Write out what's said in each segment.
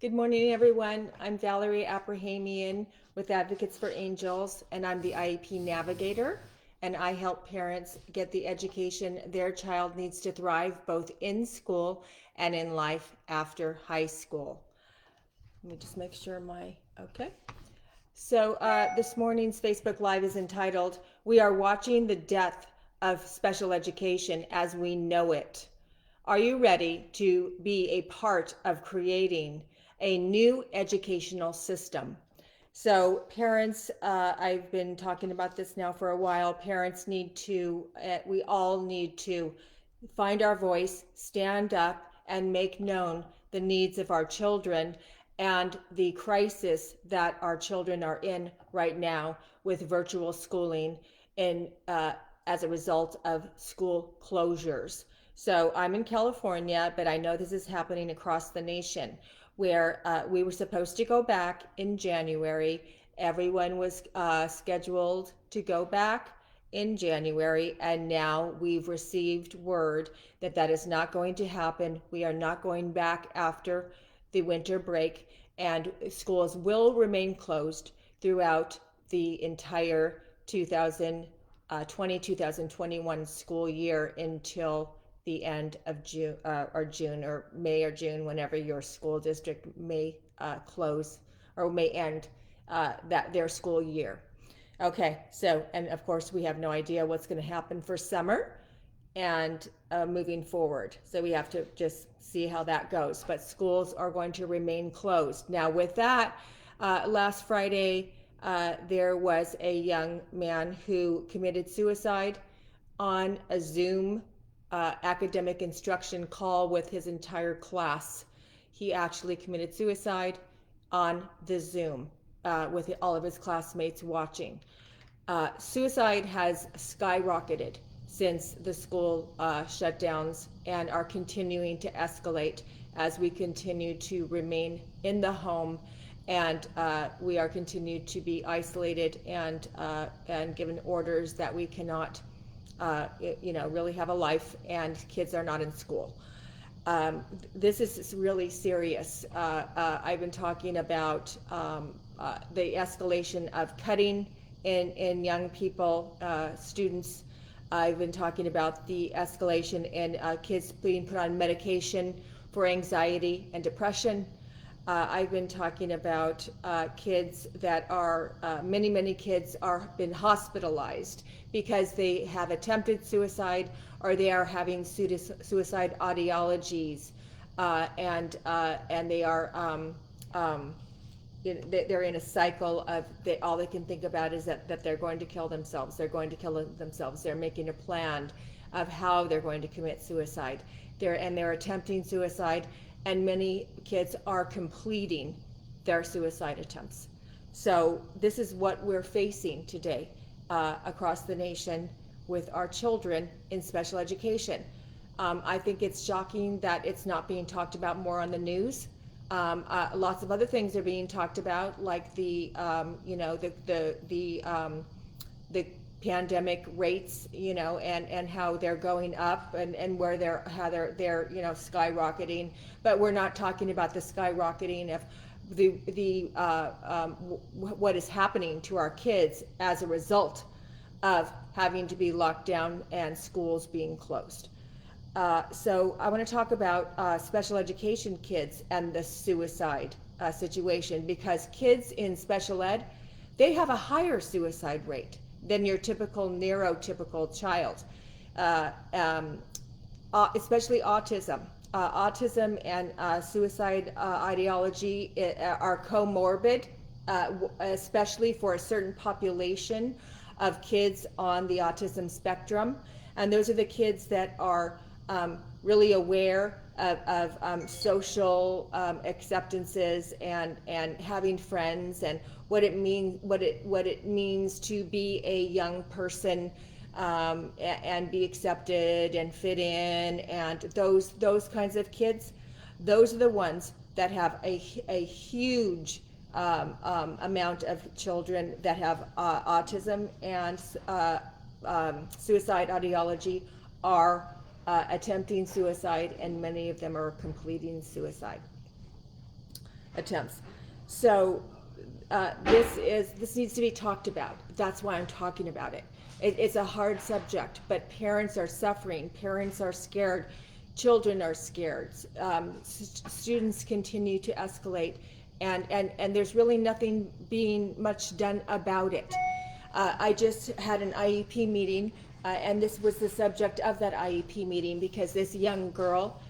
Good morning, everyone. I'm Valerie Abrahamian with Advocates for Angels, and I'm the IEP navigator. And I help parents get the education their child needs to thrive both in school and in life after high school. Let me just make sure okay. So this morning's Facebook Live is entitled, "We are watching the death of special education as we know it." Are you ready to be a part of creating a new educational system? So parents, I've been talking about this now for a while. Parents need to, we all need to find our voice, stand up, and make known the needs of our children and the crisis that our children are in right now with virtual schooling and as a result of school closures. So I'm in California, but I know this is happening across the nation where we were supposed to go back in January. Everyone was scheduled to go back in January, and now we've received word that that is not going to happen. We are not going back after the winter break, and schools will remain closed throughout the entire 2020-2021 school year until the end of June or June or May or June, whenever your school district may close or may end that their school year. Okay, so, and of course, we have no idea what's going to happen for summer and moving forward. So we have to just see how that goes. But schools are going to remain closed. Now, with that, last Friday, there was a young man who committed suicide on a Zoom academic instruction call with his entire class. He actually committed suicide on the Zoom with all of his classmates watching. Suicide has skyrocketed since the school shutdowns and are continuing to escalate as we continue to remain in the home and we are continued to be isolated and given orders that we cannot really have a life and kids are not in school. This is really serious. I've been talking about the escalation of cutting in young people, students. I've been talking about the escalation in kids being put on medication for anxiety and depression. I've been talking about kids that are, many kids are been hospitalized because they have attempted suicide or they are having suicide ideologies and they are they're in a cycle of all they can think about is that they're going to kill themselves. They're going to kill themselves. They're making a plan of how they're going to commit suicide. They're attempting suicide, and many kids are completing their suicide attempts. So this is what we're facing today across the nation with our children in special education. I think it's shocking that it's not being talked about more on the news. Lots of other things are being talked about, like the pandemic rates, and how they're going up and where they're skyrocketing. But we're not talking about the skyrocketing of what is happening to our kids as a result of having to be locked down and schools being closed. So I want to talk about special education kids and the suicide situation, because kids in special ed, they have a higher suicide rate than your typical neurotypical child, especially autism. Autism and suicide ideology are comorbid, especially for a certain population of kids on the autism spectrum. And those are the kids that are really aware of social acceptances and having friends and what it means to be a young person and be accepted and fit in, and those kinds of kids. Those are the ones that have a huge amount of children that have autism and suicide ideology are attempting suicide, and many of them are completing suicide. attempts. So this needs to be talked about. That's why I'm talking about it. It's a hard subject, but parents are suffering. Parents are scared. Children are scared. Students continue to escalate, and there's really nothing being much done about it. I just had an IEP meeting, and this was the subject of that IEP meeting because this young girl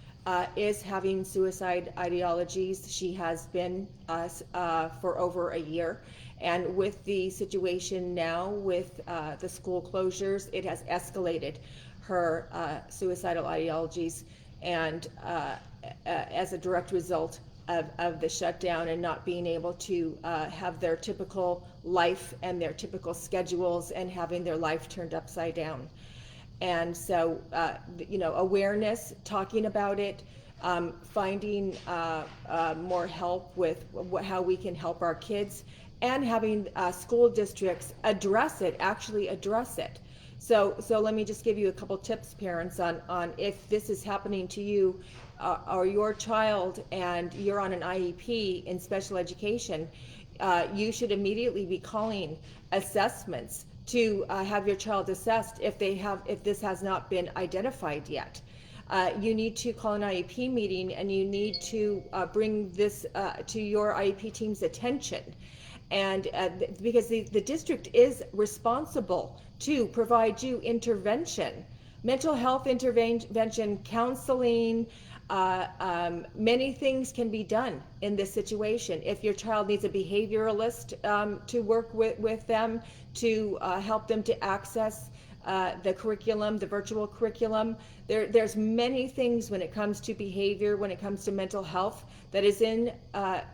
is having suicide ideologies. She has been for over a year. And with the situation now with the school closures, it has escalated her suicidal ideologies. And as a direct result of the shutdown and not being able to have their typical life and their typical schedules and having their life turned upside down. And so, awareness, talking about it, finding more help with how we can help our kids, and having school districts actually address it. So let me just give you a couple tips, parents, on if this is happening to you or your child and you're on an IEP in special education, you should immediately be calling assessments to have your child assessed if this has not been identified yet. You need to call an IEP meeting, and you need to bring this to your IEP team's attention. And because the district is responsible to provide you intervention, mental health intervention, counseling, many things can be done in this situation. If your child needs a behavioralist to work with them, to help them to access the curriculum, the virtual curriculum, there's many things when it comes to behavior, when it comes to mental health, that is in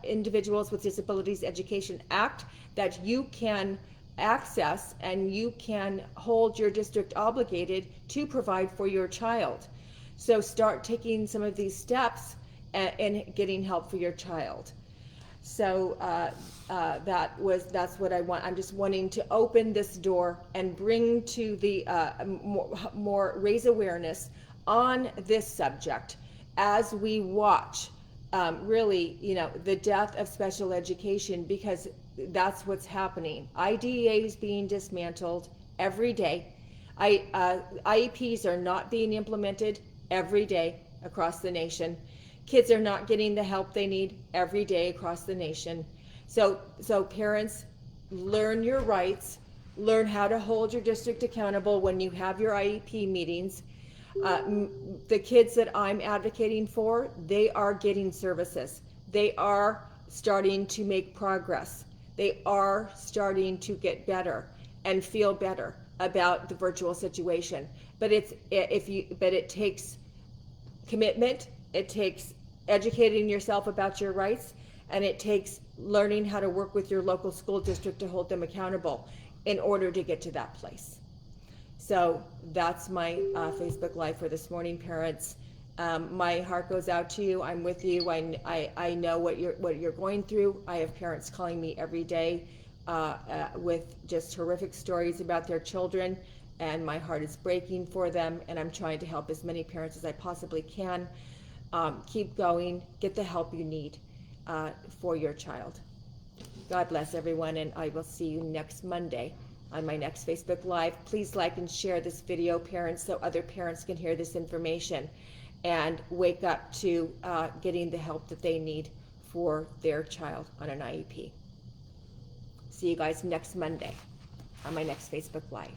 Individuals with Disabilities Education Act that you can access, and you can hold your district obligated to provide for your child. So start taking some of these steps and getting help for your child. So that's what I want. I'm just wanting to open this door and bring to the raise awareness on this subject as we watch really, the death of special education, because that's what's happening. IDEA is being dismantled every day. IEPs are not being implemented every day across the nation. Kids are not getting the help they need every day across the nation. So parents, learn your rights, learn how to hold your district accountable when you have your IEP meetings. The kids that I'm advocating for, they are getting services. They are starting to make progress. They are starting to get better and feel better about the virtual situation. But it takes commitment, it takes educating yourself about your rights, and it takes learning how to work with your local school district to hold them accountable in order to get to that place. So that's my Facebook Live for this morning, parents. My heart goes out to you. I'm with you. I know what you're going through. I have parents calling me every day with just horrific stories about their children, and my heart is breaking for them, and I'm trying to help as many parents as I possibly can. Keep going. Get the help you need for your child. God bless everyone, and I will see you next Monday on my next Facebook Live. Please like and share this video, parents, so other parents can hear this information and wake up to getting the help that they need for their child on an IEP. See you guys next Monday on my next Facebook Live.